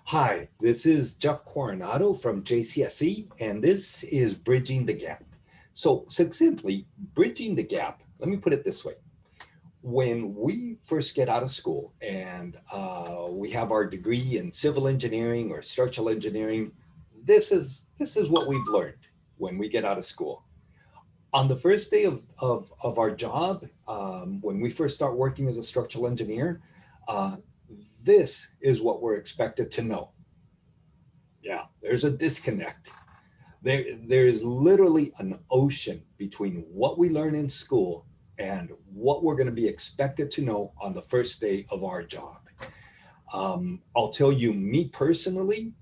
Hi, this is Jeff Coronado from JCSE, and this is Bridging the Gap. So, succinctly, bridging the gap, let me put it this way. When we first get out of school and we have our degree in civil engineering or structural engineering, this is what we've learned when we get out of school. On the first day of our job, when we first start working as a structural engineer, uh, this is what we're expected to know. Yeah, there's a disconnect. There is literally an ocean between what we learn in school and what we're going to be expected to know on the first day of our job. I'll tell you, me personally,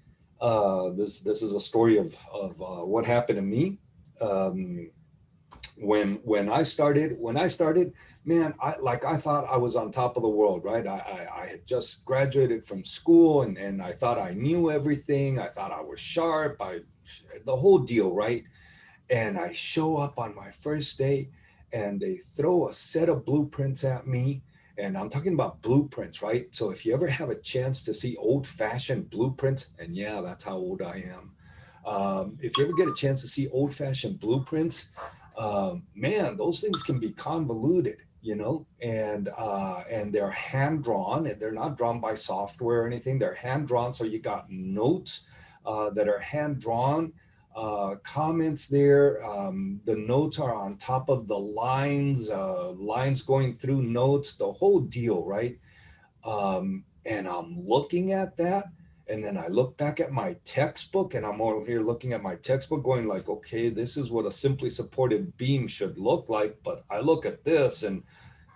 this is a story of what happened to me. Um, when I started, man, I thought I was on top of the world, right? I had just graduated from school, and I thought I knew everything. I thought I was sharp. The whole deal, right? And I show up on my first day, and they throw a set of blueprints at me. And I'm talking about blueprints, right? So if you ever have a chance to see old-fashioned blueprints, and yeah, that's how old I am. If you ever get a chance to see old-fashioned blueprints, man, those things can be convoluted, and they're hand drawn, and they're not drawn by software or anything. They're hand drawn, so you got notes that are hand drawn, comments there. The notes are on top of the lines, lines going through notes, the whole deal, right? And I'm looking at that, and then I look back at my textbook, and I'm over here looking at my textbook going like, okay, this is what a simply supported beam should look like. But I look at this, and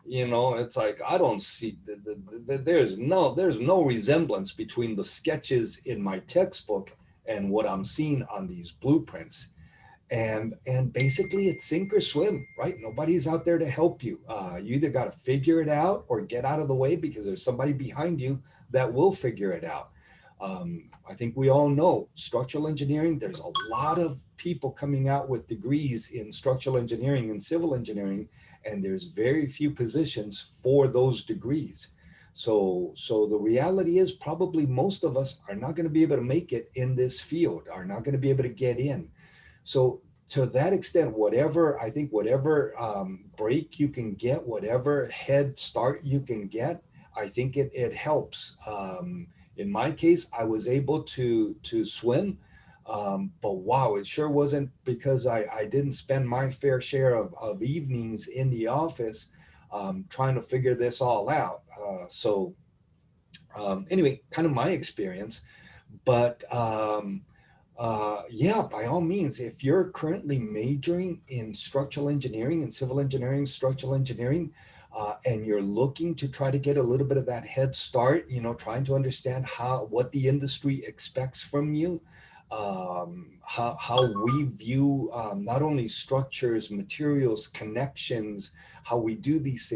it's like I don't see there's no resemblance between the sketches in my textbook and what I'm seeing on these blueprints. And basically it's sink or swim, right? Nobody's out there to help you. You either got to figure it out or get out of the way, because there's somebody behind you that will figure it out. I think we all know structural engineering, there's a lot of people coming out with degrees in structural engineering and civil engineering, and there's very few positions for those degrees. So the reality is probably most of us are not going to be able to make it in this field, are not going to be able to get in. So to that extent, whatever break you can get, whatever head start you can get, I think it helps. In my case, I was able to swim, but wow, it sure wasn't because I didn't spend my fair share of evenings in the office trying to figure this all out. Anyway, kind of my experience, but yeah, by all means, if you're currently majoring in structural engineering and civil engineering, structural engineering, and you're looking to try to get a little bit of that head start, trying to understand what the industry expects from you, how we view not only structures, materials, connections, how we do these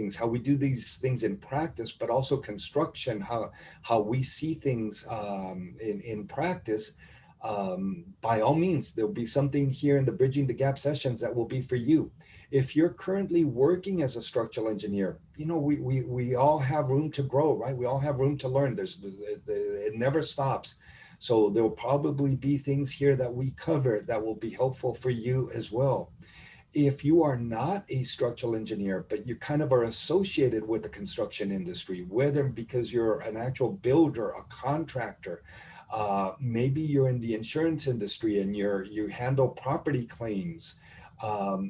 things in practice, but also construction, how we see things in practice. By all means, there'll be something here in the Bridging the Gap sessions that will be for you. If you're currently working as a structural engineer, we all have room to grow, right? We all have room to learn. It never stops. So there will probably be things here that we cover that will be helpful for you as well. If you are not a structural engineer, but you kind of are associated with the construction industry, whether because you're an actual builder, a contractor, maybe you're in the insurance industry and you handle property claims.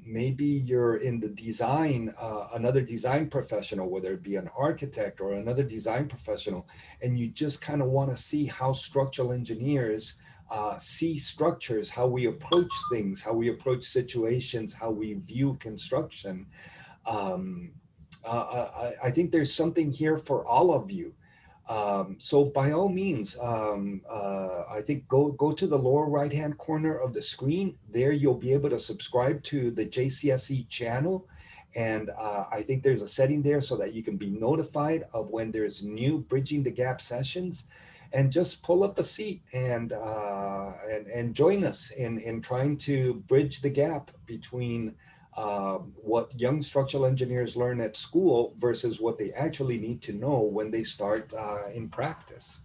Maybe you're in the design, another design professional, whether it be an architect or another design professional, and you just kind of want to see how structural engineers see structures, how we approach things, how we approach situations, how we view construction. I think there's something here for all of you. So by all means, I think go to the lower right hand corner of the screen. There you'll be able to subscribe to the JCSE channel. And I think there's a setting there so that you can be notified of when there's new Bridging the Gap sessions. And just pull up a seat and join us in trying to bridge the gap between what young structural engineers learn at school versus what they actually need to know when they start in practice.